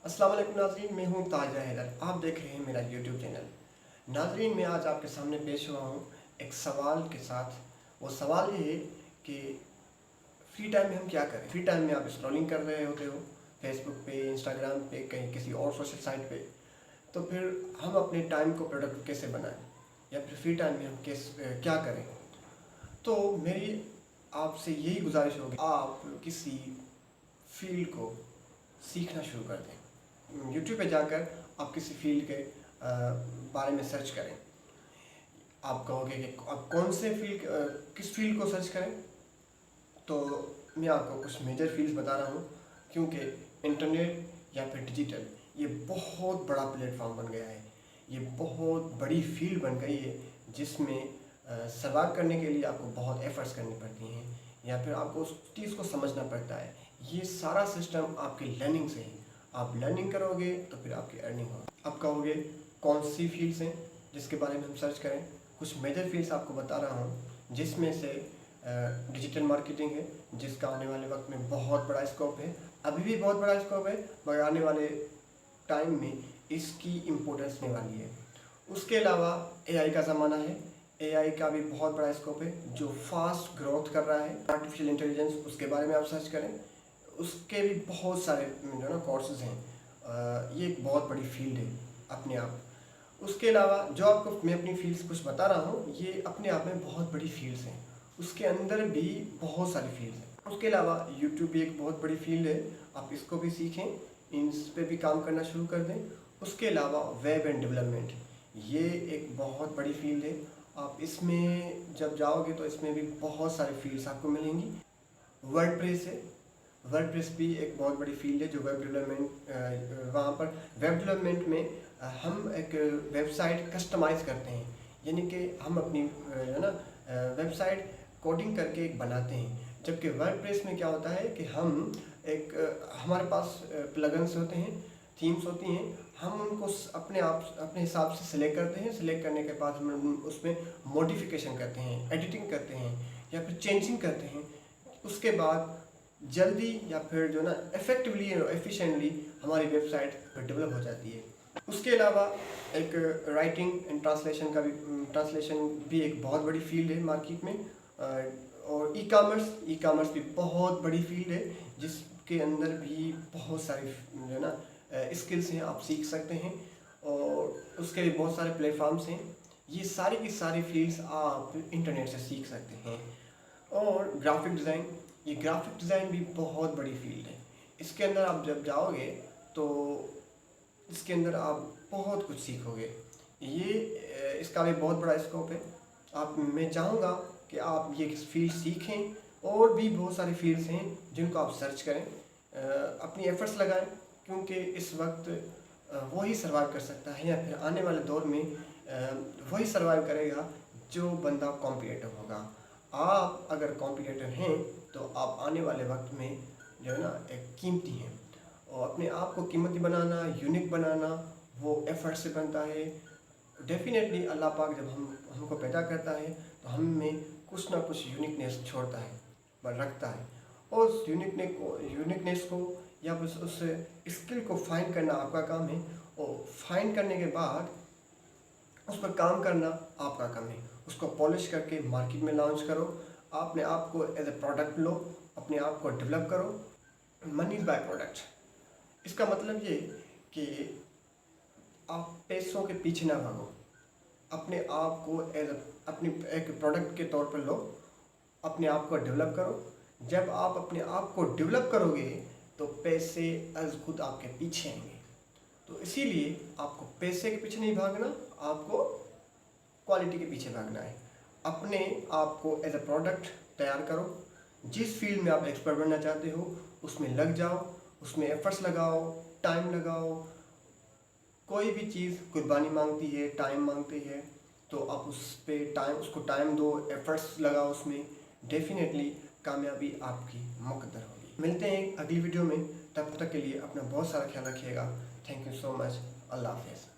अस्सलाम वालेकुम नाज़रीन, मैं हूँ ताजा हैदर। आप देख रहे हैं मेरा यूट्यूब चैनल। नाज़रीन, मैं आज आपके सामने पेश हुआ हूँ एक सवाल के साथ। वो सवाल ये है कि फ्री टाइम में हम क्या करें। फ्री टाइम में आप स्क्रॉलिंग कर रहे होते हो फेसबुक पे, इंस्टाग्राम पे, कहीं किसी और सोशल साइट पे, तो फिर हम अपने टाइम को प्रोडक्टिव कैसे बनाएं, या फिर फ्री टाइम में हम क्या करें। तो मेरी आपसे यही गुजारिश होगी, आप किसी फील्ड को सीखना शुरू कर दें। यूट्यूब पे जाकर आप किसी फील्ड के बारे में सर्च करें। आप कहोगे कि आप कौन से किस फील्ड को सर्च करें, तो मैं आपको कुछ मेजर फील्ड्स बता रहा हूँ, क्योंकि इंटरनेट या फिर डिजिटल ये बहुत बड़ा प्लेटफॉर्म बन गया है। ये बहुत बड़ी फील्ड बन गई है जिसमें सर्वाइव करने के लिए आपको बहुत एफर्ट्स करनी पड़ती हैं, या फिर आपको उस चीज़ को समझना पड़ता है। ये सारा सिस्टम आपकी लर्निंग से है। आप लर्निंग करोगे तो फिर आपकी अर्निंग होगी। आप कहोगे कौन सी फील्ड्स हैं जिसके बारे में हम सर्च करें। कुछ मेजर फील्ड्स आपको बता रहा हूँ, जिसमें से डिजिटल मार्केटिंग है, जिसका आने वाले वक्त में बहुत बड़ा स्कोप है। अभी भी बहुत बड़ा स्कोप है, मगर आने वाले टाइम में इसकी इम्पोर्टेंस होने वाली है। उसके अलावा एआई का ज़माना है। एआई का भी बहुत बड़ा स्कोप है, जो फास्ट ग्रोथ कर रहा है। आर्टिफिशियल इंटेलिजेंस, उसके बारे में आप सर्च करें। उसके भी बहुत सारे जो ना कोर्सेज हैं। ये एक बहुत बड़ी फील्ड है अपने आप। उसके अलावा जो आपको मैं अपनी फील्ड्स कुछ बता रहा हूँ, ये अपने आप में बहुत बड़ी फील्ड्स हैं। उसके अंदर भी बहुत सारी फील्ड्स हैं। उसके अलावा यूट्यूब भी एक बहुत बड़ी फील्ड है, आप इसको भी सीखें, इस पर भी काम करना शुरू कर दें। उसके अलावा वेब एंड डेवलपमेंट, ये एक बहुत बड़ी फील्ड है। आप इसमें जब जाओगे तो इसमें भी बहुत सारी फील्ड्स आपको मिलेंगी। वर्डप्रेस है। वर्डप्रेस भी एक बहुत बड़ी फील्ड है, जो वेब डेवलपमेंट, वहाँ पर वेब डेवलपमेंट में हम एक वेबसाइट कस्टमाइज़ करते हैं, यानी कि हम अपनी है ना वेबसाइट कोडिंग करके एक बनाते हैं। जबकि वर्डप्रेस में क्या होता है कि हम एक हमारे पास प्लगन्स होते हैं, थीम्स होती हैं, हम उनको अपने हिसाब से सिलेक्ट करते हैं। सिलेक्ट करने के बाद हम उसमें मॉडिफिकेशन करते हैं, एडिटिंग करते हैं, या फिर चेंजिंग करते हैं। उसके बाद जल्दी या फिर जो ना इफ़ेक्टिवली और एफिशिएंटली हमारी वेबसाइट डेवलप हो जाती है। उसके अलावा एक राइटिंग एंड ट्रांसलेशन भी एक बहुत बड़ी फील्ड है मार्केट में। और ई कॉमर्स भी बहुत बड़ी फील्ड है, जिसके अंदर भी बहुत सारी जो ना स्किल्स हैं, आप सीख सकते हैं। और उसके भी बहुत सारे प्लेटफॉर्म्स हैं। ये सारी की सारी फील्ड्स आप इंटरनेट से सीख सकते हैं। और ग्राफिक डिज़ाइन, ये ग्राफिक डिज़ाइन भी बहुत बड़ी फील्ड है। इसके अंदर आप जब जाओगे तो इसके अंदर आप बहुत कुछ सीखोगे। इसका भी बहुत बड़ा स्कोप है। मैं चाहूँगा कि आप ये फील्ड सीखें, और भी बहुत सारी फील्ड्स हैं जिनको आप सर्च करें, अपनी एफर्ट्स लगाएं, क्योंकि इस वक्त वही सर्वाइव कर सकता है, या फिर आने वाले दौर में वही सर्वाइव करेगा जो बंदा कॉम्पिटिटिव होगा। आप अगर कॉम्पिटिटिव हैं तो आप आने वाले वक्त में जो है ना एक कीमती हैं। और अपने आप को कीमती बनाना, यूनिक बनाना, वो एफर्ट से बनता है। डेफिनेटली अल्लाह पाक जब हमको पैदा करता है तो हम में कुछ ना कुछ यूनिकनेस छोड़ता है, रखता है। और उस यूनिकनेस को या उस स्किल को फाइंड करना आपका काम है। और फाइंड करने के बाद उस पर काम करना आपका काम है। उसको पॉलिश करके मार्केट में लॉन्च करो। अपने आप को एज ए प्रोडक्ट लो, अपने आप को डेवलप करो। Money is by product. इसका मतलब ये कि आप पैसों के पीछे ना भागो, अपने आप को अपनी एक प्रोडक्ट के तौर पर लो, अपने आप को डेवलप करो। जब आप अपने आप को डेवलप करोगे तो पैसे अज खुद आपके पीछे आएंगे। तो इसीलिए आपको पैसे के पीछे नहीं भागना, आपको क्वालिटी के पीछे भागना है। अपने आप को एज ए प्रोडक्ट तैयार करो। जिस फील्ड में आप एक्सपर्ट बनना चाहते हो उसमें लग जाओ, उसमें एफर्ट्स लगाओ, टाइम लगाओ। कोई भी चीज़ कुर्बानी मांगती है, टाइम मांगती है, तो आप उसको टाइम दो, एफर्ट्स लगाओ उसमें। डेफिनेटली कामयाबी आपकी मुकद्दर होगी। मिलते हैं अगली वीडियो में, तब तक के लिए अपना बहुत सारा ख्याल रखिएगा। Thank you so much. अल्लाह हाफ़िज़।